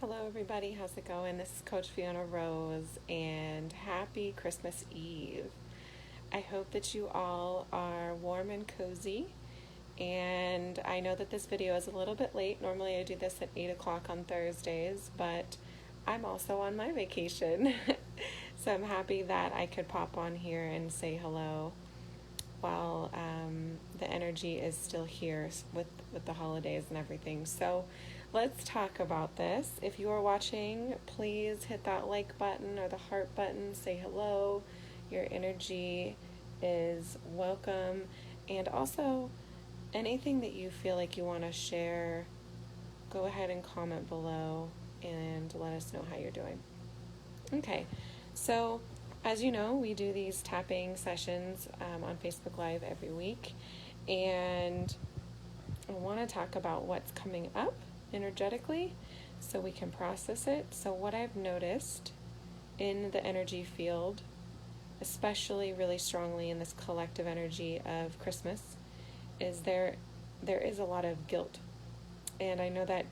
Hello, everybody. How's it going? This is Coach Fiona Rose, and happy Christmas Eve. I hope that you all are warm and cozy. And I know that this video is a little bit late. Normally, I do this at 8 o'clock on Thursdays, but I'm also on my vacation. So I'm happy that I could pop on here and say hello while the energy is still here with the holidays and everything. So let's talk about this. If you are watching, please hit that like button or the heart button, say hello. Your energy is welcome. And also, anything that you feel like you want to share, go ahead and comment below and let us know how you're doing. Okay, so as you know, we do these tapping sessions on Facebook Live every week, and I want to talk about what's coming up energetically so we can process it. So what I've noticed in the energy field, especially really strongly in this collective energy of Christmas, is there is a lot of guilt. And I know that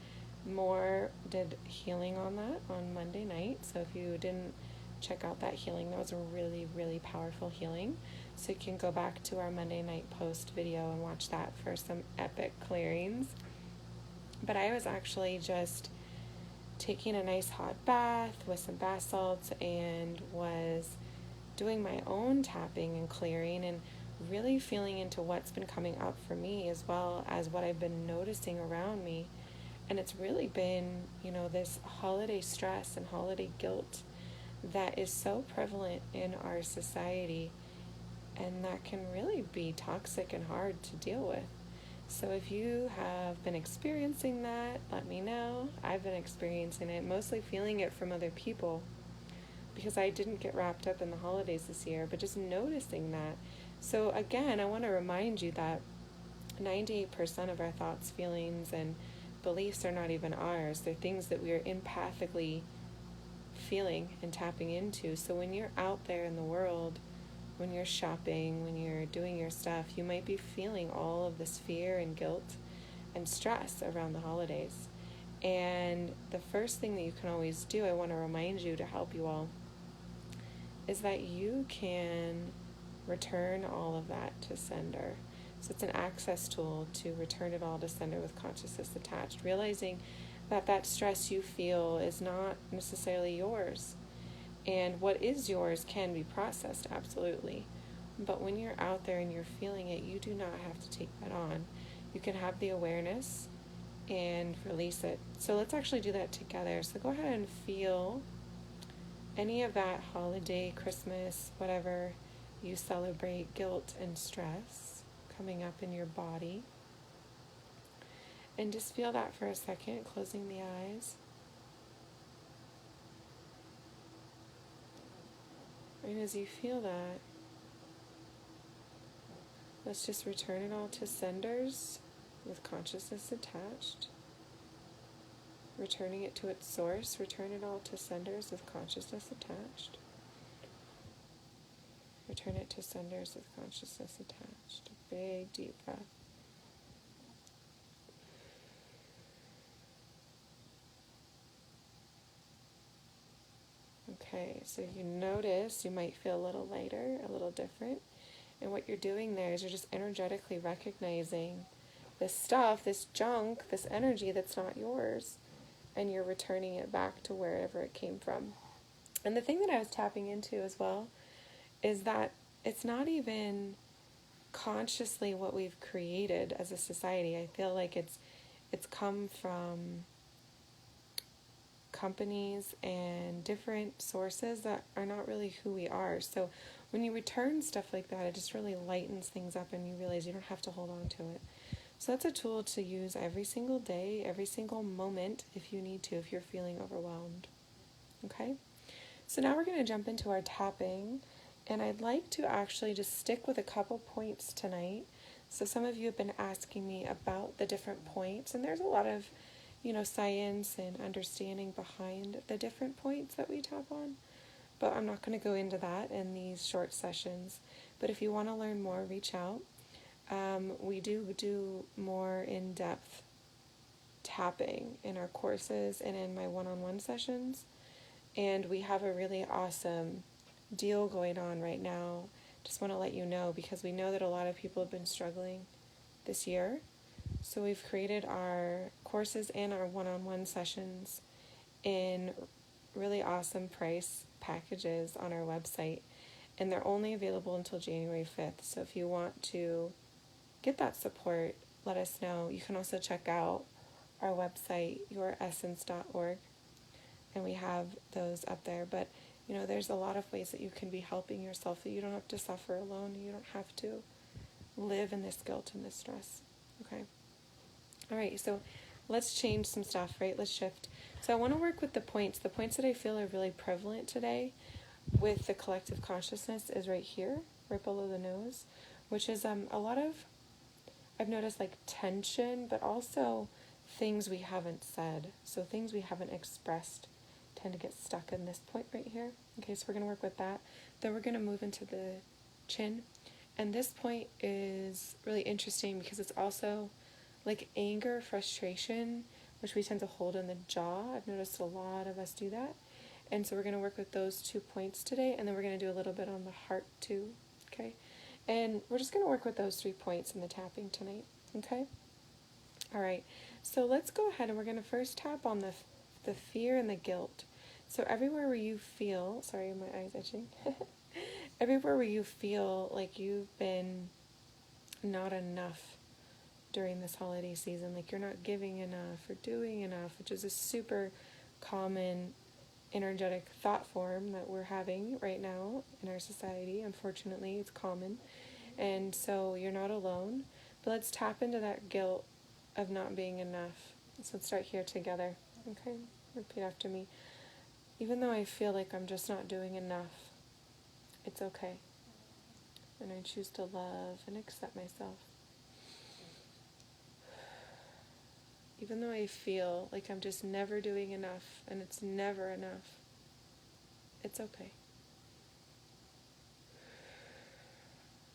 Moore did healing on that on Monday night. So if you didn't check out that healing, that was a really, really powerful healing. So you can go back to our Monday night post video and watch that for some epic clearings. But I was actually just taking a nice hot bath with some bath salts and was doing my own tapping and clearing and really feeling into what's been coming up for me as well as what I've been noticing around me. And it's really been, this holiday stress and holiday guilt that is so prevalent in our society, and that can really be toxic and hard to deal with. So if you have been experiencing that, let me know. I've been experiencing it, mostly feeling it from other people because I didn't get wrapped up in the holidays this year, but just noticing that. So again, I want to remind you that 98% of our thoughts, feelings, and beliefs are not even ours. They're things that we are empathically feeling and tapping into. So when you're out there in the world, when you're shopping, when you're doing your stuff, you might be feeling all of this fear and guilt and stress around the holidays. And the first thing that you can always do, I want to remind you to help you all, is that you can return all of that to sender. So it's an access tool to return it all to sender with consciousness attached, realizing that stress you feel is not necessarily yours. And what is yours can be processed, absolutely. But when you're out there and you're feeling it, you do not have to take that on. You can have the awareness and release it. So let's actually do that together. So go ahead and feel any of that holiday, Christmas, whatever you celebrate, guilt and stress coming up in your body. And just feel that for a second, closing the eyes. And as you feel that, let's just return it all to senders with consciousness attached. Returning it to its source, return it all to senders with consciousness attached. Return it to senders with consciousness attached. A big deep breath. Okay, so you notice you might feel a little lighter, a little different. And what you're doing there is you're just energetically recognizing this stuff, this junk, this energy that's not yours, and you're returning it back to wherever it came from. And the thing that I was tapping into as well is that it's not even consciously what we've created as a society. I feel like it's come from companies and different sources that are not really who we are. So when you return stuff like that, it just really lightens things up and you realize you don't have to hold on to it. So that's a tool to use every single day, every single moment if you need to, if you're feeling overwhelmed. Okay? So now we're going to jump into our tapping, and I'd like to actually just stick with a couple points tonight. So some of you have been asking me about the different points, and there's a lot of science and understanding behind the different points that we tap on. But I'm not going to go into that in these short sessions. But if you want to learn more, reach out. We do more in-depth tapping in our courses and in my one-on-one sessions. And we have a really awesome deal going on right now. Just want to let you know because we know that a lot of people have been struggling this year. So we've created our courses and our one-on-one sessions in really awesome price packages on our website. And they're only available until January 5th. So if you want to get that support, let us know. You can also check out our website, youressence.org, and we have those up there. But, there's a lot of ways that you can be helping yourself, that you don't have to suffer alone. You don't have to live in this guilt and this stress. Okay? All right, so let's change some stuff, right? Let's shift. So I want to work with the points that I feel are really prevalent today with the collective consciousness is right here, right below the nose, which is a lot of, I've noticed like tension, but also things we haven't said. So things we haven't expressed tend to get stuck in this point right here. Okay, so we're going to work with that. Then we're going to move into the chin. And this point is really interesting because it's also like anger, frustration, which we tend to hold in the jaw. I've noticed a lot of us do that. And so we're going to work with those 2 points today, and then we're going to do a little bit on the heart too, okay? And we're just going to work with those 3 points in the tapping tonight, okay? All right, so let's go ahead and we're going to first tap on the fear and the guilt. So everywhere where you feel, sorry, my eye's itching. Everywhere where you feel like you've been not enough during this holiday season, like you're not giving enough or doing enough, which is a super common energetic thought form that we're having right now in our society. Unfortunately, it's common. And so you're not alone. But let's tap into that guilt of not being enough. So let's start here together. Okay? Repeat after me. Even though I feel like I'm just not doing enough, it's okay. And I choose to love and accept myself. Even though I feel like I'm just never doing enough and it's never enough, it's okay.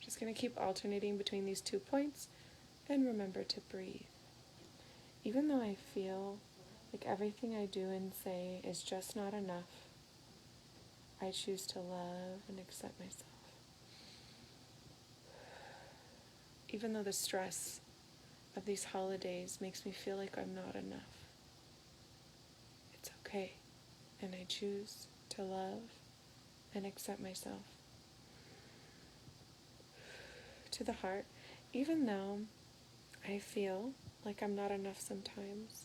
Just going to keep alternating between these 2 points and remember to breathe. Even though I feel like everything I do and say is just not enough, I choose to love and accept myself. Even though the stress of these holidays makes me feel like I'm not enough, it's okay, and I choose to love and accept myself. To the heart, even though I feel like I'm not enough sometimes,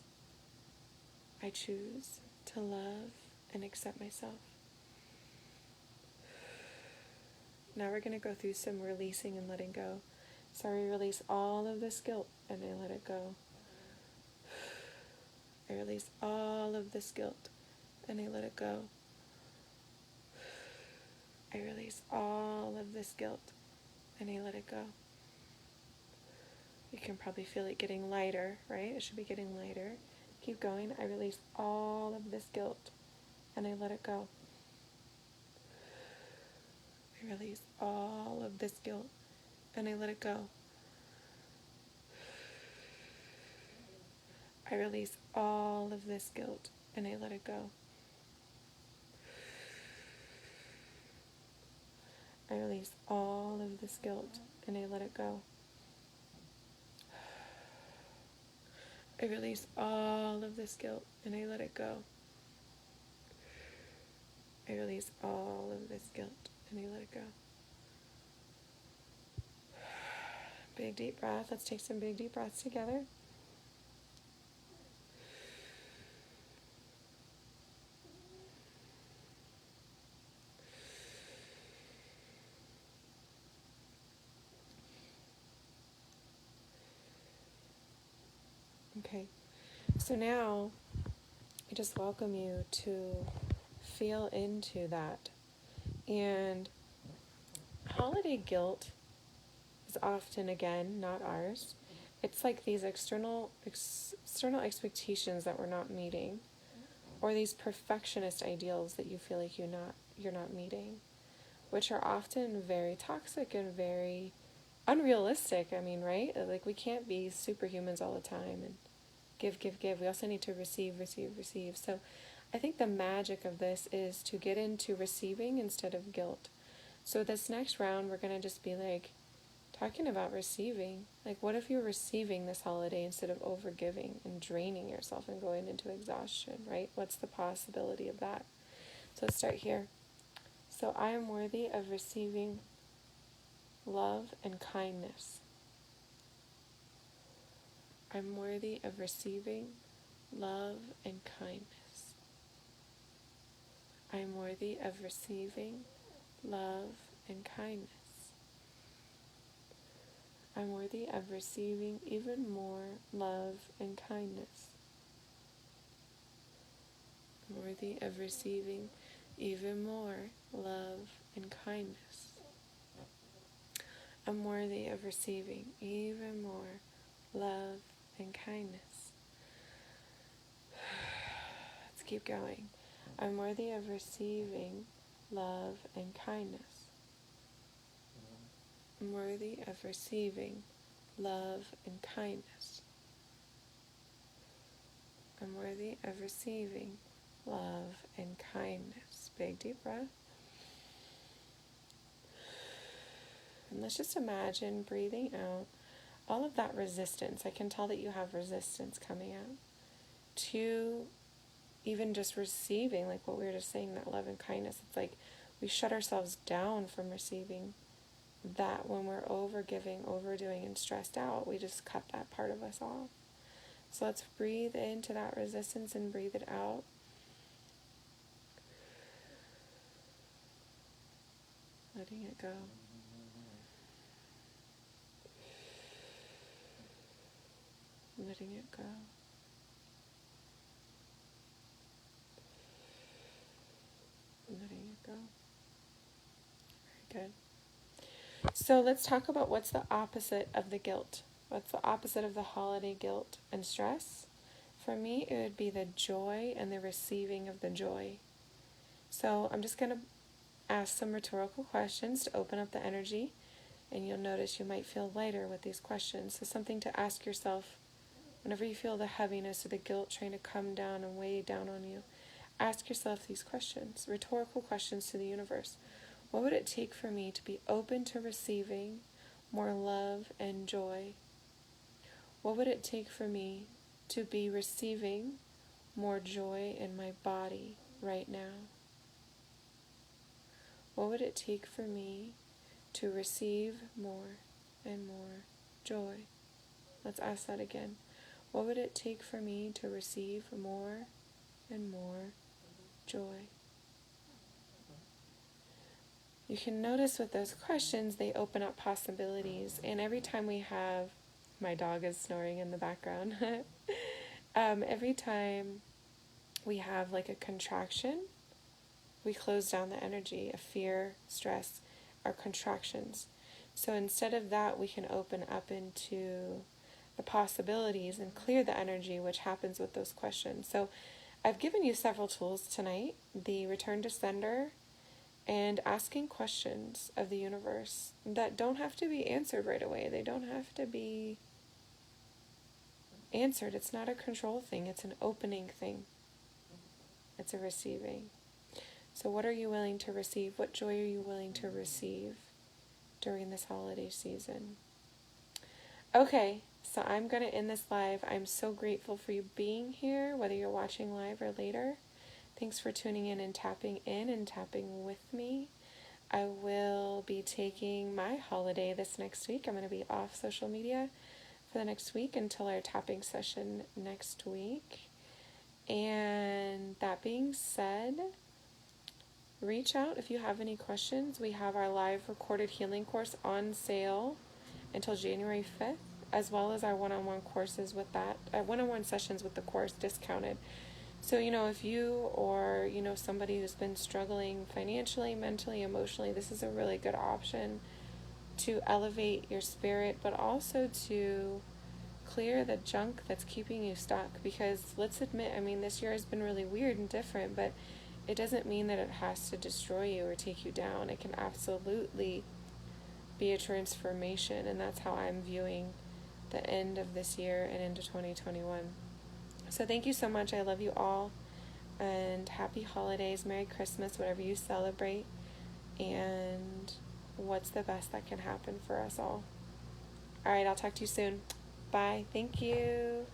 I choose to love and accept myself. Now we're going to go through some releasing and letting go. So I release all of this guilt and I let it go. I release all of this guilt and I let it go. I release all of this guilt and I let it go. You can probably feel it getting lighter, right? It should be getting lighter. Keep going. I release all of this guilt and I let it go. I release all of this guilt and I let it go. I release all of this guilt and I let it go. I release all of this guilt and I let it go. I release all of this guilt and I let it go. I release all of this guilt and I let it go. Big deep breath. Let's take some big deep breaths together. Okay, so now I just welcome you to feel into that. And holiday guilt is often, again, not ours. It's like these external expectations that we're not meeting, or these perfectionist ideals that you feel like you're not meeting, which are often very toxic and very unrealistic. I mean, right? Like we can't be superhumans all the time, and give, give, give. We also need to receive, receive, receive. So I think the magic of this is to get into receiving instead of guilt. So this next round, we're going to just be like talking about receiving. Like, what if you're receiving this holiday instead of overgiving and draining yourself and going into exhaustion, right? What's the possibility of that? So let's start here. So I am worthy of receiving love and kindness. I'm worthy of receiving love and kindness. I'm worthy of receiving love and kindness. I'm worthy of receiving even more love and kindness. I'm worthy of receiving even more love and kindness. I'm worthy of receiving even more love and kindness. Let's keep going. I'm worthy of receiving love and kindness. I'm worthy of receiving love and kindness. I'm worthy of receiving love and kindness. Big deep breath. And let's just imagine breathing out all of that resistance. I can tell that you have resistance coming out to even just receiving, like what we were just saying, that love and kindness. It's like we shut ourselves down from receiving that when we're overgiving, overdoing, and stressed out. We just cut that part of us off. So let's breathe into that resistance and breathe it out. Letting it go. Letting it go. Letting it go. Very good. So let's talk about what's the opposite of the guilt. What's the opposite of the holiday guilt and stress? For me, it would be the joy and the receiving of the joy. So I'm just going to ask some rhetorical questions to open up the energy, and you'll notice you might feel lighter with these questions. So something to ask yourself whenever you feel the heaviness or the guilt trying to come down and weigh down on you. Ask yourself these questions, rhetorical questions to the universe. What would it take for me to be open to receiving more love and joy? What would it take for me to be receiving more joy in my body right now? What would it take for me to receive more and more joy? Let's ask that again. What would it take for me to receive more and more joy? You can notice with those questions, they open up possibilities. And every time we have, my dog is snoring in the background. Every time we have like a contraction, we close down the energy of fear, stress, our contractions. So instead of that, we can open up into the possibilities and clear the energy, which happens with those questions. So I've given you several tools tonight: the return to sender and asking questions of the universe that don't have to be answered right away. They don't have to be answered. It's not a control thing. It's an opening thing. It's a receiving. So what are you willing to receive? What joy are you willing to receive during this holiday season? Okay, so I'm going to end this live. I'm so grateful for you being here, whether you're watching live or later. Thanks for tuning in and tapping with me. I will be taking my holiday this next week. I'm going to be off social media for the next week until our tapping session next week. And that being said, reach out if you have any questions. We have our live recorded healing course on sale until January 5th, as well as our one-on-one courses with that, one-on-one sessions with the course discounted. So, if you or, somebody who's been struggling financially, mentally, emotionally, this is a really good option to elevate your spirit, but also to clear the junk that's keeping you stuck. Because let's admit, this year has been really weird and different, but it doesn't mean that it has to destroy you or take you down. It can absolutely be a transformation, and that's how I'm viewing the end of this year and into 2021. So thank you so much. I love you all. And happy holidays, Merry Christmas, whatever you celebrate. And what's the best that can happen for us all? All right, I'll talk to you soon. Bye. Thank you.